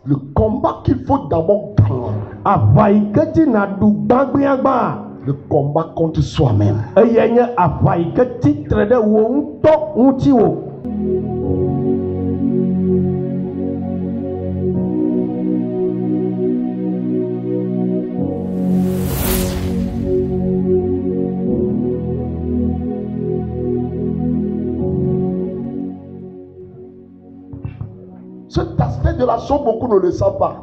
Le combat qu'il faut d'abord gagner. Le combat contre soi-même. Cet aspect de la chose, beaucoup ne le savent pas.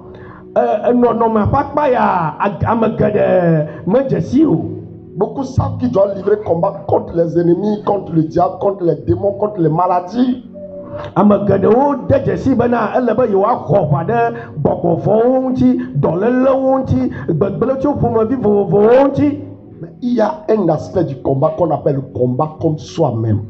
Beaucoup savent qu'ils doivent livrer combat contre les ennemis, contre le diable, contre les démons, contre les maladies. Mais il y a un aspect du combat qu'on appelle le combat contre soi-même.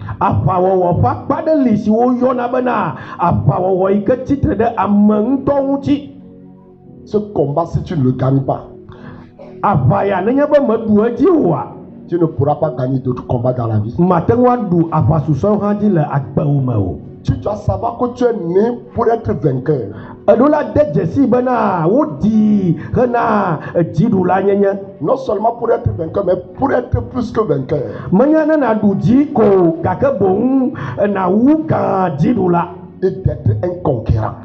Ce combat, si tu ne le gagnes pas, tu ne pourras pas gagner d'autres combats dans la vie. Tu dois savoir que tu es né pour être vainqueur. Non seulement pour être vainqueur, mais pour être plus que vainqueur. Et d'être un conquérant.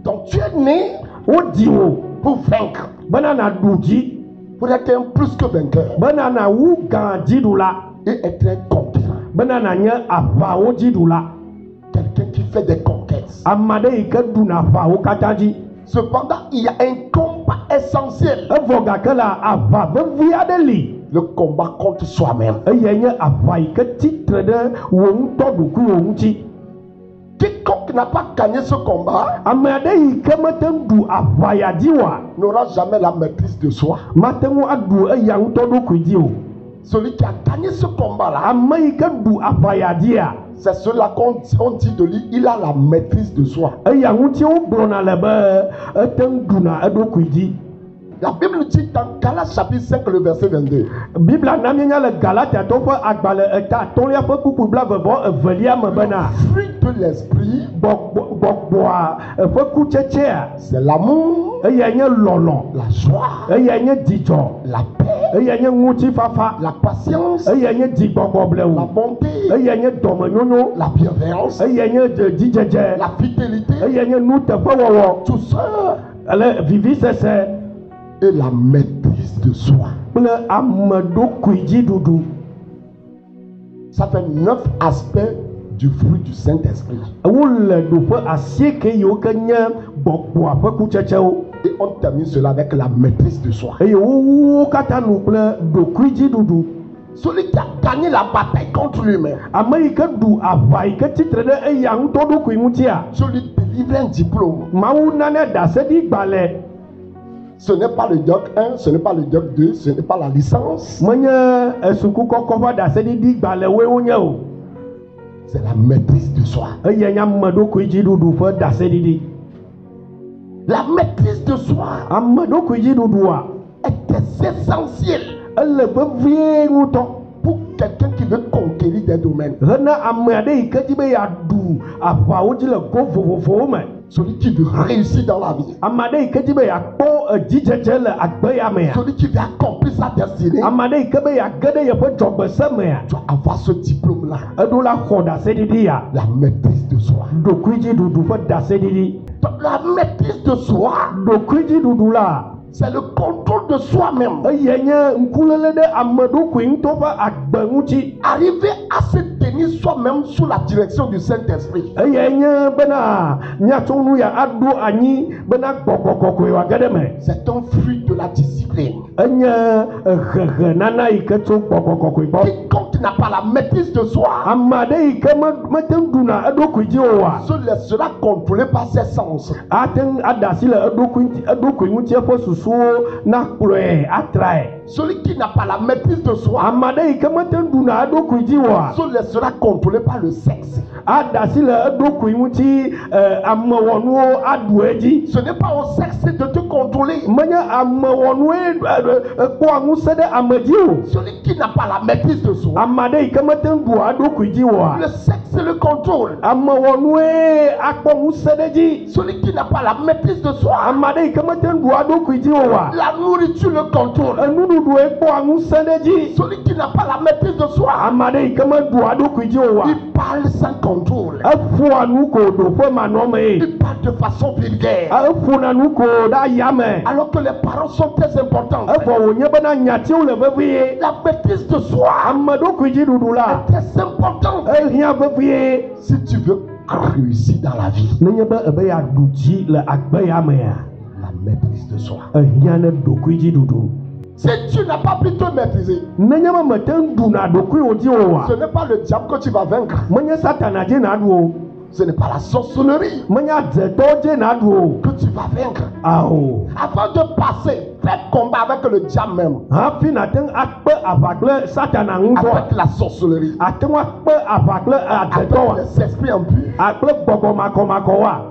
Donc tu es né pour vaincre. Pour être un plus que vainqueur. Et être un conquérant. Quelqu'un qui fait des conquêtes. Cependant, il y a un combat essentiel. Le combat contre soi-même. Quiconque n'a pas gagné ce combat n'aura jamais la maîtrise de soi. Celui qui a gagné ce combat-là, c'est celui-là qu'on dit de lui, il a la maîtrise de soi. La Bible dit dans Galates chapitre 5, le verset 22. Le fruit de l'esprit, c'est l'amour, la joie, la paix, la patience, la bonté, la bienveillance, la fidélité, tout ça. Et la maîtrise de soi. Ça fait 9 aspects du fruit du Saint-Esprit. Et on termine cela avec la maîtrise de soi. Celui qui a gagné la bataille contre lui-même, je lui délivre un diplôme. Ce n'est pas le doc 1, ce n'est pas le doc 2, ce n'est pas la licence. C'est la maîtrise de soi. La maîtrise de soi est essentielle pour quelqu'un qui veut conquérir des domaines. Celui qui veut réussir dans la vie. Celui qui veut accomplir sa destinée. Tu dois avoir ce diplôme-là. La maîtrise de soi. La maîtrise de soi, c'est le contrôle de soi-même. Arriver à se tenir soi-même sous la direction du Saint-Esprit. C'est un fruit de la discipline. Quiconque n'a pas la maîtrise de soi se laissera contrôler par ses sens. Celui qui n'a pas la maîtrise de soi se laissera contrôler par le sexe. Ce n'est pas au sexe de te contrôler. contrôler. Celui qui n'a pas la maîtrise de soi. Le sexe le contrôle. Celui qui n'a pas la maîtrise de soi. La nourriture le contrôle. Celui qui n'a pas la maîtrise de soi. Il parle sans contrôle. Il parle de façon vulgaire. Alors que les paroles sont très importantes. La maîtrise de soi est très importante. Si tu veux réussir dans la vie, la maîtrise de soi. Si tu n'as pas pu te maîtriser, ce n'est pas le diable que tu vas vaincre. Ce n'est pas la sorcellerie que tu vas vaincre. Avant de passer, fais combat avec le diable même. Avec la sorcellerie. Avec les esprits impurs.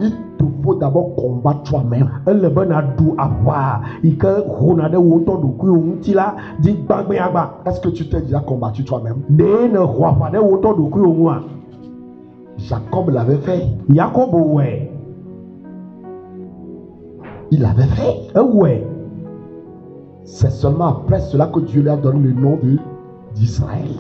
Il te faut d'abord combattre toi-même. Est-ce que tu t'es déjà combattu toi-même? Jacob l'avait fait. Il l'avait fait. C'est seulement après cela que Dieu lui a donné le nom d'Israël.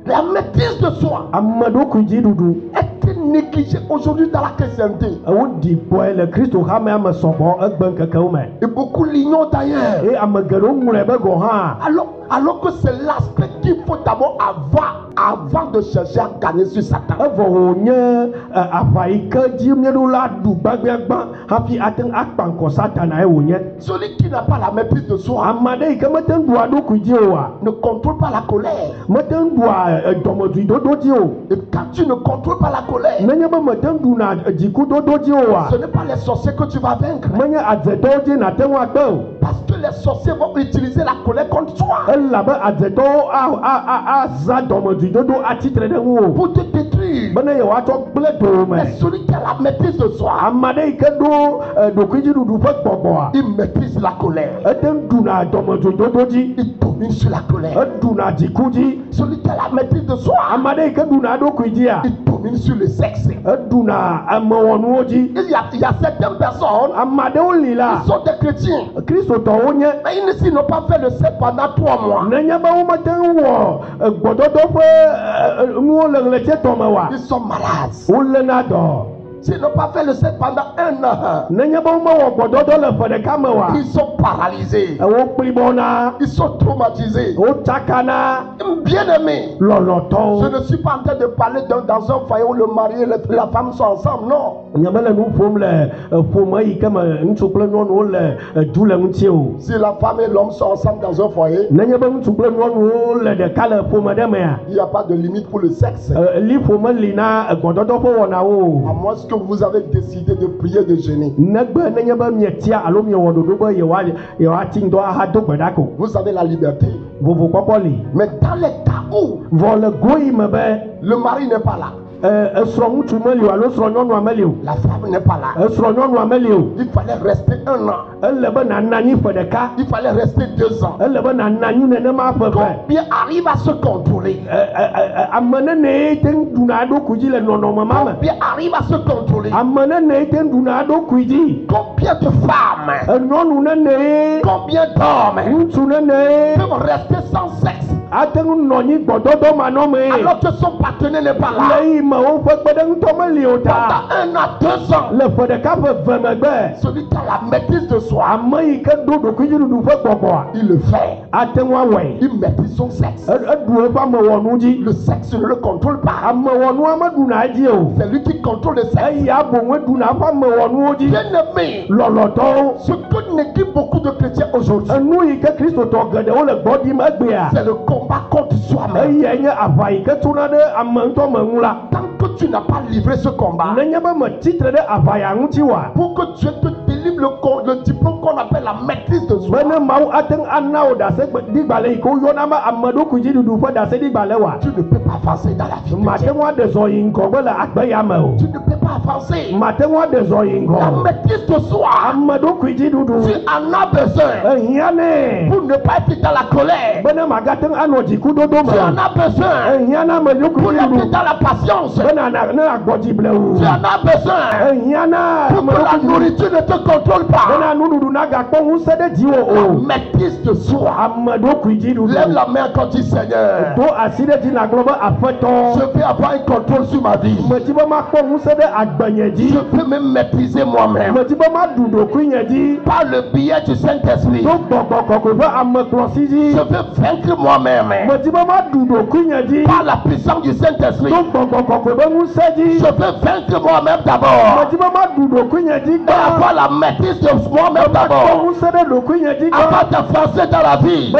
La maîtrise de soi est négligée aujourd'hui dans la chrétienté. Et beaucoup l'ignorent d'ailleurs. Alors que c'est l'aspect qu'il faut d'abord avoir avant de chercher à gagner sur Satan. Celui qui n'a pas la maîtrise de soi ne contrôle pas la colère. Et quand tu ne contrôles pas la colère, ce n'est pas les sorciers que tu vas vaincre. Parce que les sorciers vont utiliser la colère contre toi. Pour te détruire. Mais celui qui a la maîtrise de soi, il maîtrise la colère. Il domine sur la colère. Celui qui a la maîtrise de soi, il domine sur le sexe. Il y a certaines personnes, ils sont des chrétiens, mais ils n'ont pas fait le sexe pendant 3 mois. Ils sont malades. S'ils n'ont pas fait le sexe pendant 1 an, ils sont paralysés. Ils sont traumatisés. Bien-aimés, je ne suis pas en train de parler dans un foyer où le mari et la femme sont ensemble, non. Si la femme et l'homme sont ensemble dans un foyer, il n'y a pas de limite pour le sexe. À moins que vous avez décidé de prier, de jeûner. Vous avez la liberté. Mais dans les cas où le mari n'est pas là, la femme n'est pas là, il fallait rester 1 an. Il fallait rester 2 ans. Combien arrive à se contrôler? Combien arrive à se contrôler? Combien de femmes, combien d'hommes peuvent rester sans sexe alors que son partenaire n'est pas là pendant 1 an, 2 ans? Celui qui a la maîtrise de soi, il le fait. Il maîtrise son sexe. Le sexe ne le contrôle pas. C'est lui qui contrôle le sexe. Bien-aimé, ce que négligent beaucoup de chrétiens aujourd'hui, c'est le combat contre soi-même. Tant que tu n'as pas livré ce combat, pour que Dieu te délivre le diplôme qu'on appelle la maîtrise de soi. Tu ne peux pas avancer dans la vie. Tu ne peux pas avancer. La maîtrise de soi, tu en as besoin pour ne pas être dans la colère. Tu en as besoin pour être dans la patience. Tu en as besoin pour que la nourriture ne te contrôle pas. La maîtrise de soi. Lève la main quand tu dis Seigneur, je vais avoir un contrôle sur ma vie. Je peux me maîtriser moi-même par le biais du Saint-Esprit. Je veux vaincre moi-même par la puissance du Saint-Esprit. Je veux vaincre moi-même d'abord et avoir la maîtrise de moi-même d'abord avant d'avancer dans la vie.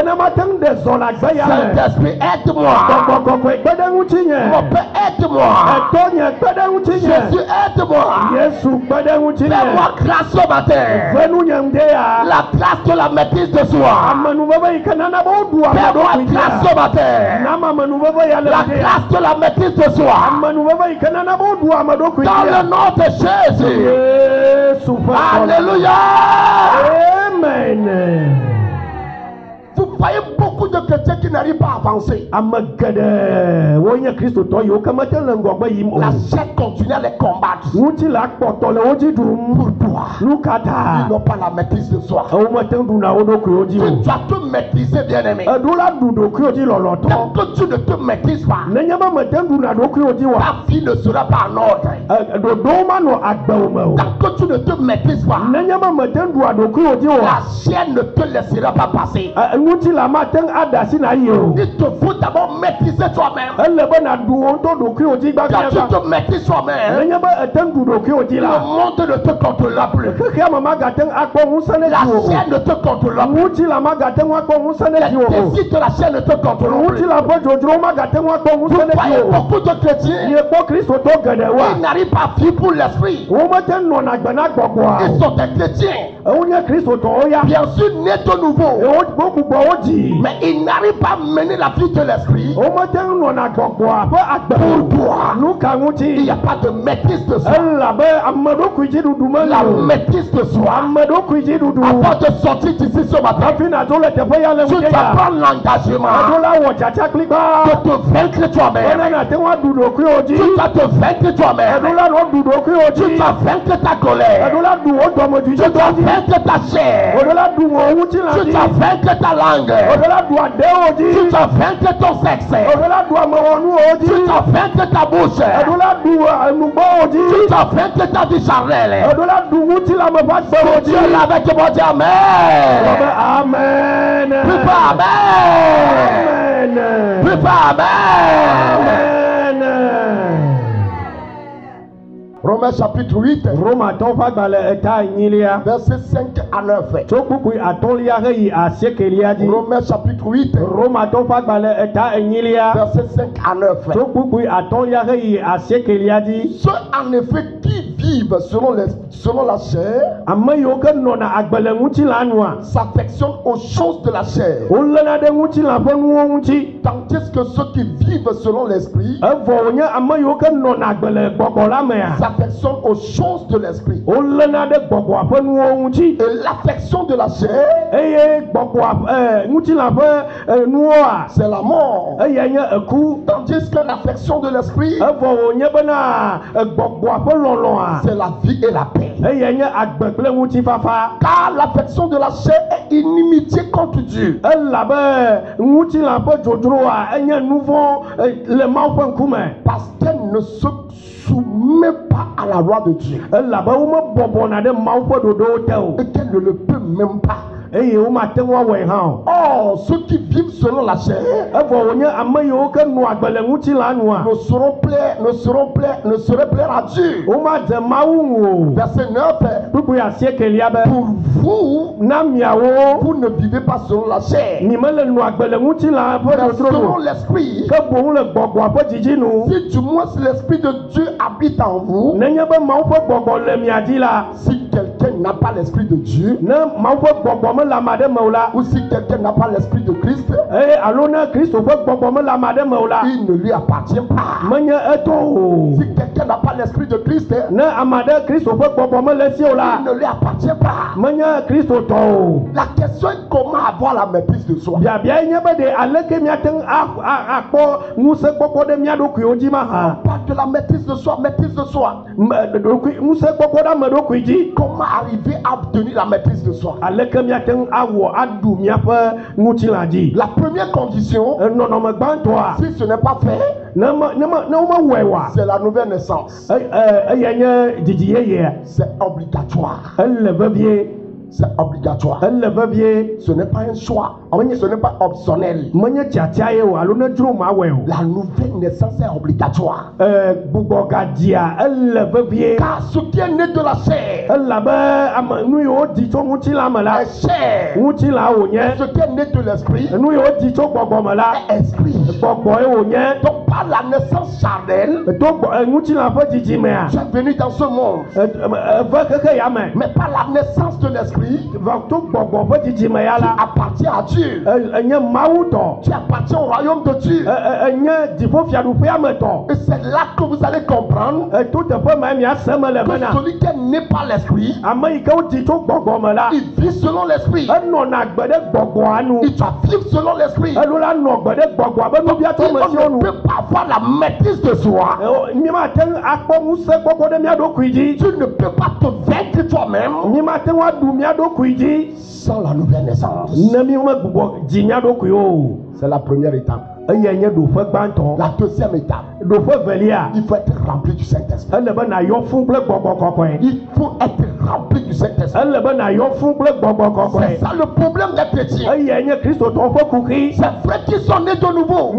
Saint-Esprit, aide-moi. Mon Père, aide-moi. Jésus, aide-moi. Fais-moi grâce ce matin. La grâce de la maîtrise de soi. Fais-moi grâce ce matin. La grâce de la maîtrise de soi. Dans le nom de Jésus. Alléluia. Amen. Vous voyez beaucoup de chrétiens qui n'arrivent pas à avancer. La chair continue à les combattre. Pour toi, ils n'ont pas la maîtrise de soi. Tu dois te maîtriser, bien-aimé. Tant que tu ne te maîtrises pas, ta vie ne sera pas en ordre. Tant que tu ne te maîtrises pas, la chair ne te laissera pas passer. Il te faut d'abord maîtriser toi-même. Quand tu te maîtrises toi-même, le monde ne te contrôlera plus. La chair ne te contrôlera plus. Les désirs de la chair ne te contrôleront plus. Vous voyez beaucoup de chrétiens qui n'arrivent pas à vivre pour l'esprit. Ils sont des chrétiens, bien sûr nés de nouveau, mais ils n'arrivent pas à mener la vie de l'esprit. Pour toi, il n'y a pas de maîtrise de soi. La maîtrise de soi. Avant de sortir d'ici ce matin, tu dois prendre l'engagement de te vaincre toi-même. Tu dois te vaincre toi-même. Tu dois vaincre ta colère. Tu dois vaincre ta chair. Tu dois vaincre ta langue. Tu dois vaincre ton sexe. Tu dois vaincre ta bouche. Tu dois vaincre ta vie charnelle. Dieu avec moi, dis Amen. Amen. Plus pas Amen. Plus pas Amen. Romains chapitre 8, verset 5 à 9. Romains chapitre 8, verset 5 à 9. Ceux en effet qui vivent selon la chair s'affectionnent aux choses de la chair, tandis que ceux qui vivent selon l'esprit s'affectionnent aux choses de l'esprit. Et l'affection de la chair, c'est la mort, tandis que l'affection de l'esprit, c'est la vie et la paix. Car l'affection de la chair est inimitié contre Dieu. Parce qu'elle ne se soumet pas à la loi de Dieu. Et qu'elle ne le peut même pas. Or, ceux qui vivent selon la chair ne seraient plaire à Dieu. Verset 9. Pour vous, vous ne vivez pas selon la chair, mais selon l'esprit. Si du moins l'esprit de Dieu habite en vous, si quelqu'un n'a pas l'esprit de Dieu, ou si quelqu'un n'a pas l'esprit de Christ, il ne lui appartient pas. Si quelqu'un n'a pas l'esprit de Christ, il ne lui appartient pas. La question est comment avoir la maîtrise de soi. On parle de la maîtrise de soi, maîtrise de soi. Comment arriver à obtenir la maîtrise de soi? La première condition, si ce n'est pas fait, c'est la nouvelle naissance. C'est obligatoire. C'est obligatoire. Ce n'est pas un choix. Ce n'est pas optionnel. La nouvelle naissance est obligatoire. Car ce qui est né de la chair est chair. Ce qui est né de l'esprit est esprit. Donc par la naissance charnelle, tu es venu dans ce monde. Mais par la naissance de l'esprit, tu appartiens à Dieu. Tu appartiens au royaume de Dieu. Et c'est là que vous allez comprendre que celui qui est né par l'esprit, il vit selon l'esprit. Il doit vivre selon l'esprit. Il ne peut pas avoir la maîtrise de soi. Tu ne peux pas te vaincre toi-même sans la nouvelle naissance. C'est la première étape. La deuxième étape, il faut être rempli du Saint-Esprit. Il faut être rempli du Saint-Esprit. C'est ça le problème des chrétiens. C'est vrai qu'ils sont nés de nouveau.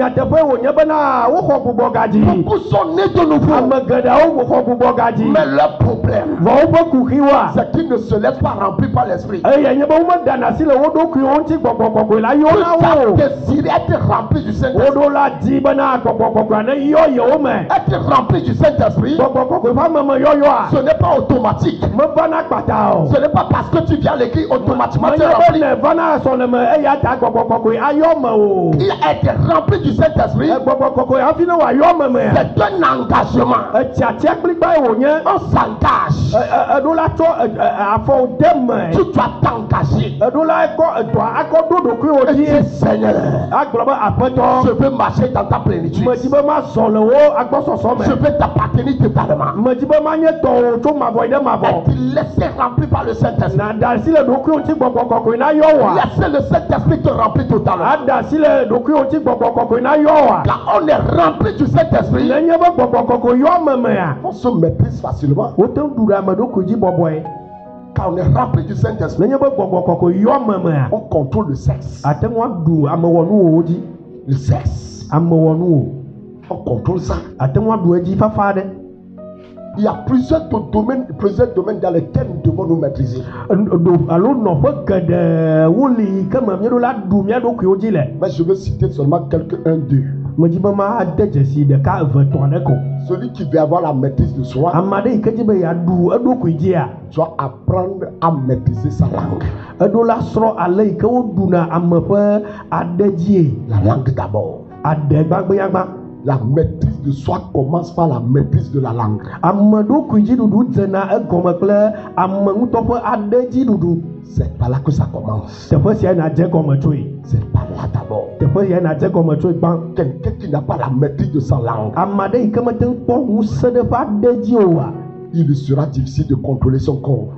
Beaucoup sont nés de nouveau. Mais leur problème, c'est qu'ils ne se laissent pas remplir par l'Esprit. Ils doivent désirer être remplis du Saint-Esprit. Être rempli du Saint-Esprit, ce n'est pas automatique. Ce n'est pas parce que tu viens à l'église automatiquement tu es rempli. Il a été rempli du Saint-Esprit. C'est un engagement. On s'engage. Tu dois t'engager. Et dis Seigneur, je veux marcher dans ta plénitude. Je veux t'appartenir totalement. Et te laisser remplir par le Saint-Esprit. Laissez le Saint-Esprit te remplir totalement. Quand on est rempli du Saint-Esprit, on se maîtrise facilement. Quand on est rempli du Saint-Esprit, on contrôle le sexe. Le sexe. On contrôle ça. Il y a plusieurs domaines dans lesquels nous devons nous maîtriser. Mais je veux citer seulement quelques-uns d'eux. Celui qui veut avoir la maîtrise de soi doit apprendre à maîtriser sa langue. La langue d'abord. La maîtrise de soi commence par la maîtrise de la langue. C'est par là que ça commence. C'est par là d'abord. Quelqu'un qui n'a pas la maîtrise de sa langue, il sera difficile de contrôler son corps.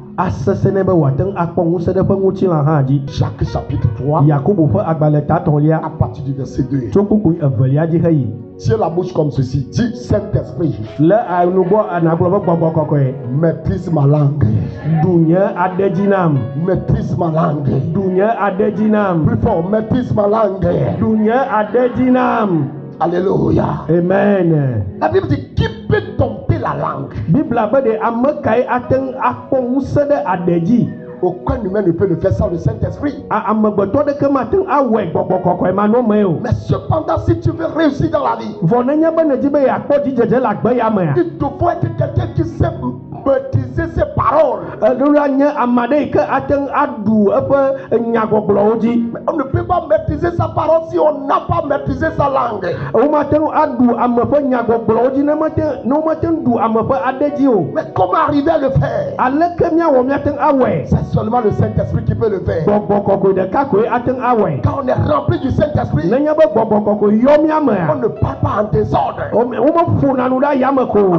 Jacques chapitre 3, à partir du verset 2. Tiens la bouche comme ceci. Dis Saint-Esprit, maîtrise ma langue. Maîtrise ma langue. Plus fort, maîtrise ma langue. Alléluia. Amen. La Bible dit qui peut dompter la langue? Aucun humain ne peut le faire sans le Saint-Esprit. Mais cependant, si tu veux réussir dans la vie, il te faut être quelqu'un qui sait maîtriser ses paroles. parole. Mais on ne peut pas maîtriser sa parole si on n'a pas maîtrisé sa langue. Mais comment arriver à le faire? C'est seulement le Saint-Esprit qui peut le faire. Quand on est rempli du Saint-Esprit, on ne parle pas en désordre. On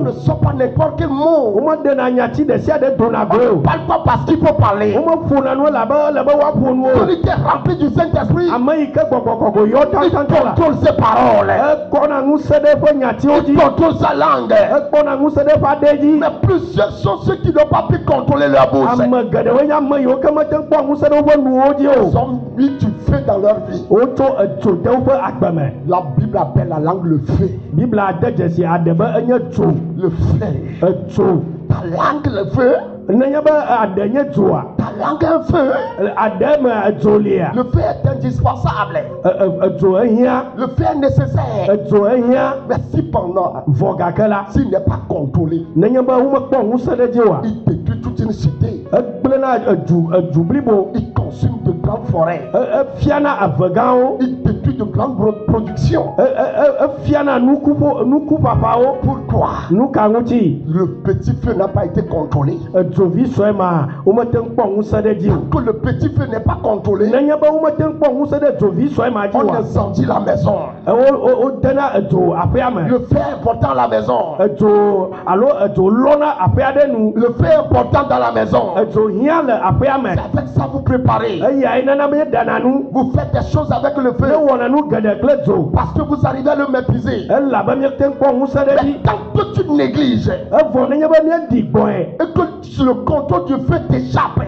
ne sort pas n'importe quel mot. On ne parle pas parce qu'il faut parler. Celui qui est rempli du Saint-Esprit, il contrôle ses paroles. Il contrôle sa langue. Mais plusieurs sont ceux qui n'ont pas pu contrôler leur bouche. Ils ont mis du feu dans leur vie. La Bible appelle la langue le feu. Le feu. Ta langue le feu. Ta langue un feu. Le feu est indispensable. Le feu est nécessaire. Mais si pendant, s'il n'est pas contrôlé, il détruit toute une cité. Il consume de grandes forêts. Il détruit de grandes productions. Pourquoi? Le petit feu n'a pas été contrôlé. Que le petit feu n'est pas contrôlé, on incendie la maison. Le feu est important à la maison. Le feu est important dans la maison. C'est avec ça vous préparez. Vous faites des choses avec le feu parce que vous arrivez à le maîtriser. Mais tant que tu négliges et que le contrôle du feu t'échappe,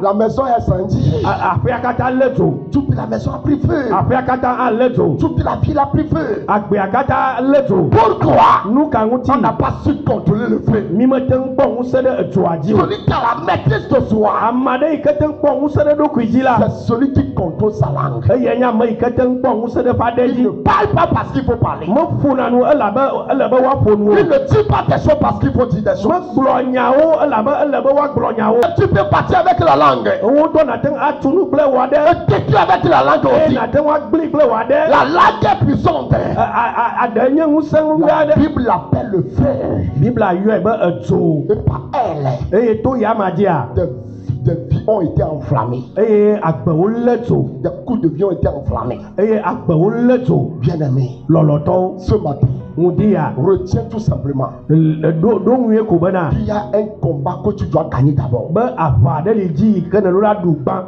la maison est incendiée. Toute la maison a pris feu. Toute la ville a pris feu. Pourquoi? On n'a pas su contrôler le feu. Celui qui a la maîtrise de soi, c'est celui qui contrôle sa langue. Il ne parle pas parce qu'il faut parler. Il ne dit pas des choses parce qu'il faut dire des choses. Tu peux partir avec la langue. Et t'écris avec la langue aussi. La langue est puissante. La Bible l'appelle le feu. Et par elle, des vies ont été enflammées. Des coups de vie ont été enflammés. Bien-aimé, ce matin, retiens tout simplement qu'il y a un combat que tu dois gagner d'abord.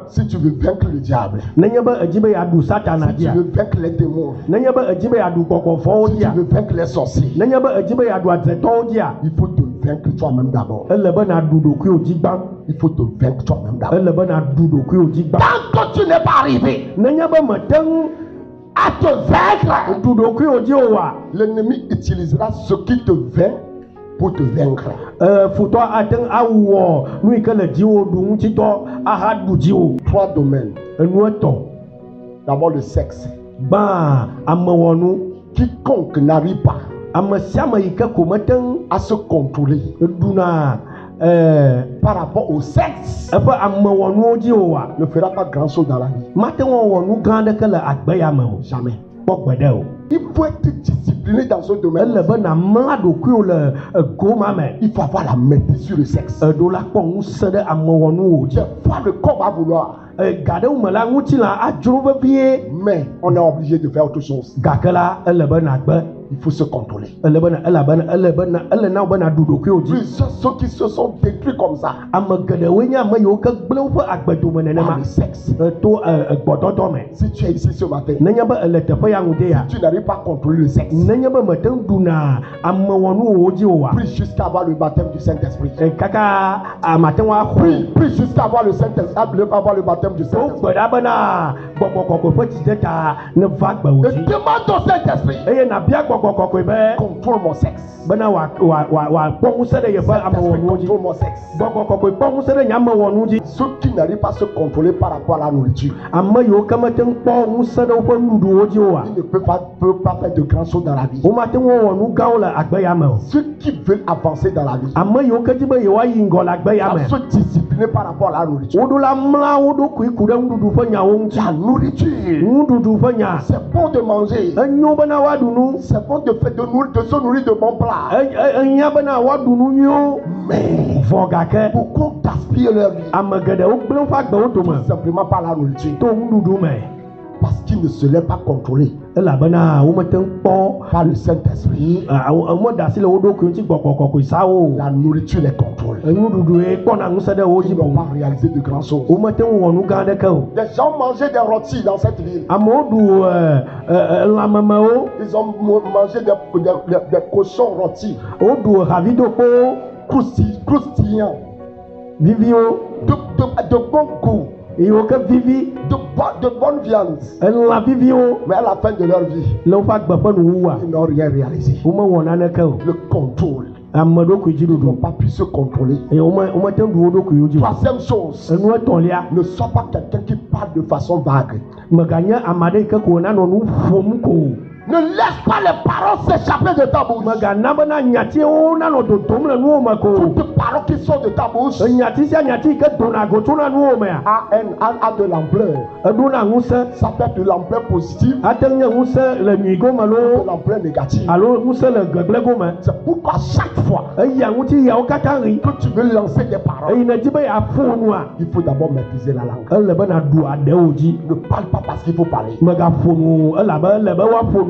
Si tu veux vaincre le diable, si tu veux vaincre les démons, si tu veux vaincre les sorciers, il faut te vaincre toi-même d'abord. Il faut te vaincre toi-même d'abord. Tant que tu n'es pas arrivé à te vaincre, l'ennemi utilisera ce qui te vainc pour te vaincre. Trois domaines. D'abord le sexe. Quiconque n'arrive pas à se contrôler par rapport au sexe ne fera pas grand chose dans la vie. Jamais. Il faut être discipliné dans ce domaine. Il faut avoir la maîtrise sur le sexe. Des fois, le corps va vouloir. Mais on est obligé de faire autre chose. Il faut se contrôler. Plusieurs ceux qui se sont détruits comme ça par le sexe. Si tu es ici ce matin, si tu n'arrives pas à contrôler le sexe, prie jusqu'à avoir le baptême du Saint-Esprit. Prie jusqu'à avoir le Saint-Esprit, avoir le baptême du Saint-Esprit. Et demande au Saint-Esprit contrôle mon sexe. Contrôle mon sexe. Ceux qui n'arrivent pas à se contrôler par rapport à la nourriture, ils ne peuvent pas faire de grandes choses dans la vie. Ceux qui veulent avancer dans la vie, à se discipliner par rapport à la nourriture. La nourriture, c'est bon de manger, c'est bon de se nourrir de bons plats. Mais beaucoup gaspillent leur vie tout simplement par la nourriture, parce qu'ils ne se laissent pas contrôler par le Saint-Esprit. La nourriture les contrôle. Ils n'ont pas réalisé de grandes choses. Des gens mangeaient des rôtis dans cette ville. Ils ont mangé des cochons rôtis, croustillants, de bon goût, de bonne viande. Mais à la fin de leur vie, ils n'ont rien réalisé. Le contrôle, ils n'ont pas pu se contrôler. Troisième chose, ne sois pas quelqu'un qui parle de façon vague. Ne laisse pas les paroles s'échapper de ta bouche. Toutes les paroles qui sortent de ta bouche a de l'ampleur. Ça peut être de l'ampleur positive, de l'ampleur négative. C'est pourquoi chaque fois que tu veux lancer des paroles, il faut d'abord maîtriser la langue. Ne parle pas parce qu'il faut parler.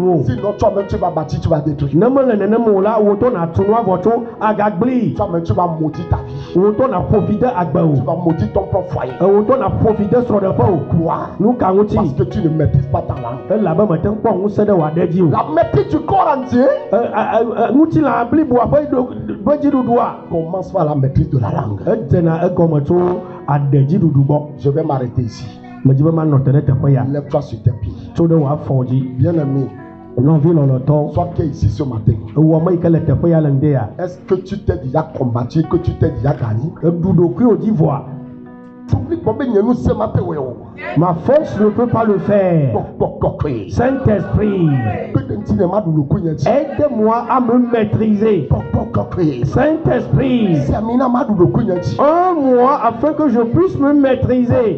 Sinon, toi-même, tu vas bâtir, tu vas détruire. Toi-même, tu vas maudire ta vie. Tu vas maudire ton propre foyer. Pourquoi? Parce que tu ne maîtrises pas ta langue. La maîtrise du corps entier commence par la maîtrise de la langue. Je vais m'arrêter ici. Lève-toi sur tes pieds. Bien-aimé, sois qui est ici ce matin. Est-ce que tu t'es déjà combattu, que tu t'es déjà gagné? Ma force ne peut pas le faire. Saint-Esprit, aide-moi à me maîtriser. Saint-Esprit, aide-moi afin que je puisse me maîtriser.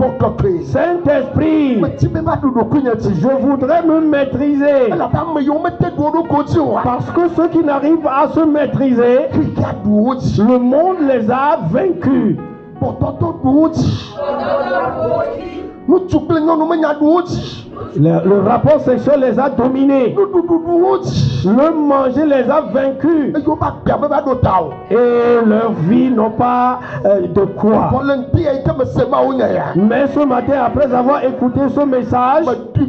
Saint-Esprit, je voudrais me maîtriser. Parce que ceux qui n'arrivent pas à se maîtriser, le monde les a vaincus. Le rapport sexuel les a dominés. Le manger les a vaincus. Et leur vie n'ont pas de quoi. Mais ce matin, après avoir écouté ce message, j'ai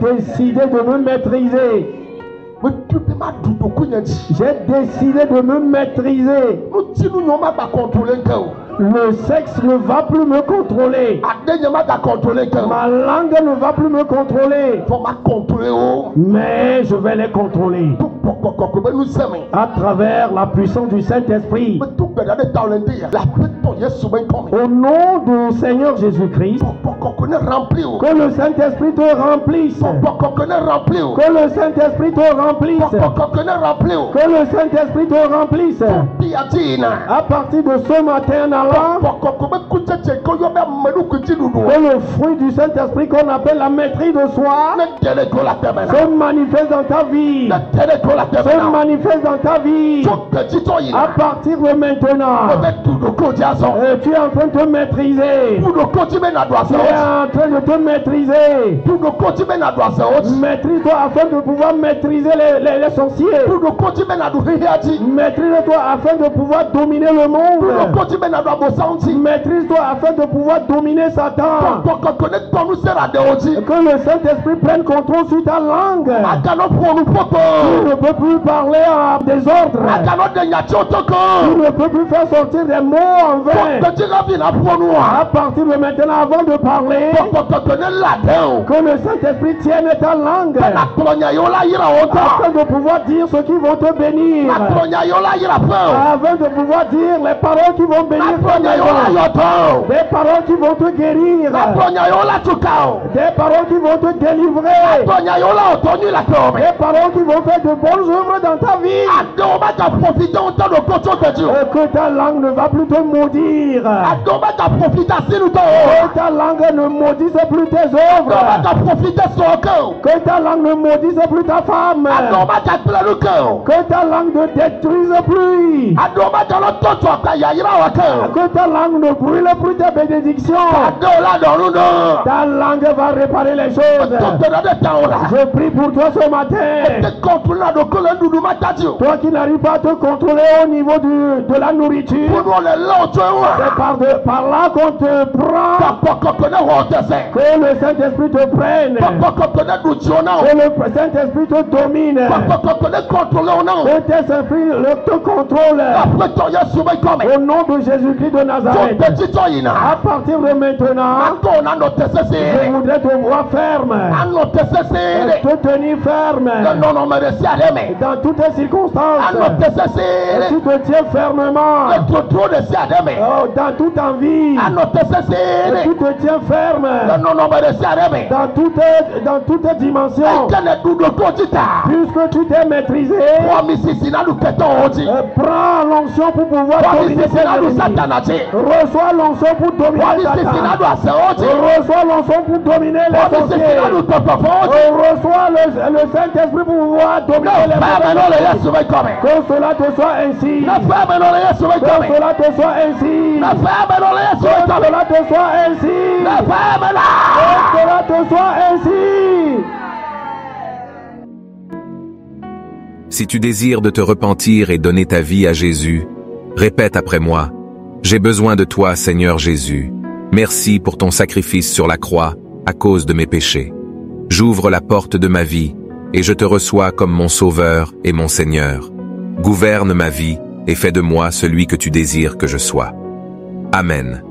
décidé de me maîtriser. J'ai décidé de me maîtriser. Le sexe ne va plus me contrôler. Ma langue ne va plus me contrôler. Mais je vais les contrôler à travers la puissance du Saint-Esprit. Au nom du Seigneur Jésus-Christ, que le Saint-Esprit te remplisse. Que le Saint-Esprit te remplisse. Que le Saint-Esprit te remplisse. À partir de ce matin-là, que le fruit du Saint-Esprit qu'on appelle la maîtrise de soi se manifeste dans ta vie. Se manifeste dans ta vie. À partir de maintenant, tu es en train de te maîtriser. Tu es en train de te maîtriser. Maîtrise-toi afin de pouvoir maîtriser les sorciers. Maîtrise-toi afin de pouvoir dominer le monde. Maîtrise-toi afin de pouvoir dominer Satan. Que le Saint-Esprit prenne contrôle sur ta langue. Tu ne peux plus parler en désordre. Tu ne peux plus faire sortir des mots en vain. À partir de maintenant, avant de parler, que le Saint-Esprit tienne ta langue afin de pouvoir dire ce qui vont te bénir, afin de pouvoir dire les paroles qui vont bénir ta maison, des paroles qui vont te guérir, des paroles qui vont te délivrer, des paroles qui vont faire de bonnes œuvres dans ta vie. Que ta langue ne va plus te maudire, que ta langue ne maudisse plus tes œuvres, que ta langue ne maudisse plus ta femme, que ta langue ne détruise plus, que ta langue ne brûle plus tes bénédictions. Ta langue va réparer les choses. Je prie pour toi ce matin. Toi qui n'arrives pas à te contrôler au niveau de la nourriture, c'est par là qu'on te prend. Que le Saint-Esprit te prenne. Que le Saint-Esprit te domine. Que tes esprits te contrôlent. Au nom de Jésus-Christ de Nazareth. À partir de maintenant, je voudrais te voir ferme. Te tenir ferme. Dans toutes les circonstances. Tu te tiens fermement. Dans toute envie. Tu te tiens ferme. Dans toutes dimensions. Puisque tu t'es maîtrisé, prends l'onction pour pouvoir dominer tes ennemis. Reçois l'onction pour dominer Satan. Reçois l'onction pour dominer les sorciers. Reçois le Saint-Esprit pour pouvoir dominer les mauvais. Que cela te soit ainsi. Que cela te soit ainsi. Que cela te soit ainsi. Que cela te soit ainsi. Si tu désires de te repentir et donner ta vie à Jésus, répète après moi: j'ai besoin de toi, Seigneur Jésus. Merci pour ton sacrifice sur la croix à cause de mes péchés. J'ouvre la porte de ma vie et je te reçois comme mon Sauveur et mon Seigneur. Gouverne ma vie et fais de moi celui que tu désires que je sois. Amen.